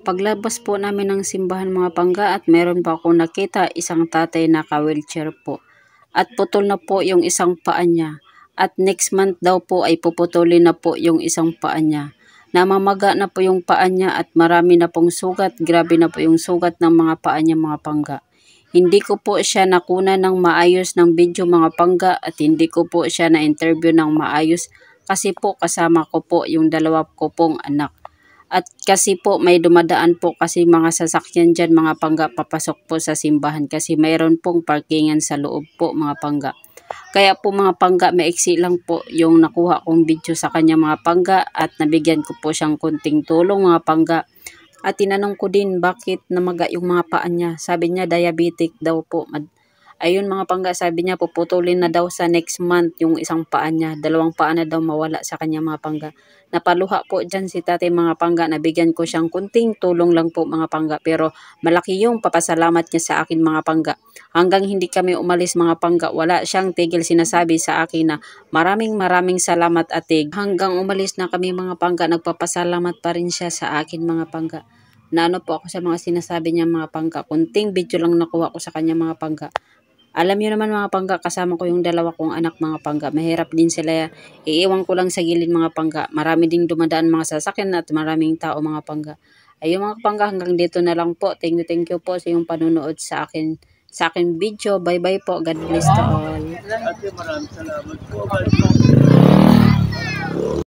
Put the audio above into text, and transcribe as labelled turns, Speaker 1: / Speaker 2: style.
Speaker 1: Paglabas po namin ng simbahan mga pangga at meron pa akong nakita isang tatay na ka-wheelchair po. At putol na po yung isang paa niya. At next month daw po ay puputulin na po yung isang paa niya. Namamaga na po yung paa niya at marami na pong sugat. Grabe na po yung sugat ng mga paa niya mga pangga. Hindi ko po siya nakuna ng maayos ng video mga pangga at hindi ko po siya na-interview ng maayos kasi po kasama ko po yung dalawa ko pong anak. At kasi po may dumadaan po kasi mga sasakyan dyan mga pangga papasok po sa simbahan kasi mayroon pong parkingan sa loob po mga pangga. Kaya po mga pangga maiksi lang po yung nakuha kong video sa kanya mga pangga at nabigyan ko po siyang kunting tulong mga pangga. At tinanong ko din bakit namaga yung mga paa niya. Sabi niya diabetic daw po. Ayun mga pangga, sabi niya puputulin na daw sa next month yung isang paa niya. Dalawang paa na daw mawala sa kanya mga pangga. Napaluha po dyan si tatay mga pangga. Nabigyan ko siyang kunting tulong lang po mga pangga. Pero malaki yung papasalamat niya sa akin mga pangga. Hanggang hindi kami umalis mga pangga, wala siyang tigil sinasabi sa akin na maraming salamat atig. Hanggang umalis na kami mga pangga, nagpapasalamat pa rin siya sa akin mga pangga. Naano po ako sa mga sinasabi niya mga pangga. Kunting video lang nakuha ko sa kanya mga pangga. Alam niyo naman mga pangga, kasama ko yung dalawa kong anak mga pangga. Mahirap din sila. Iiwan ko lang sa gilid mga pangga. Marami ding dumadaan mga sasakyan at maraming tao mga pangga. Ayun mga pangga, hanggang dito na lang po. Thank you po sa yung panunood sa akin video. Bye bye po. God bless to all.
Speaker 2: Ate, maraming salamat po.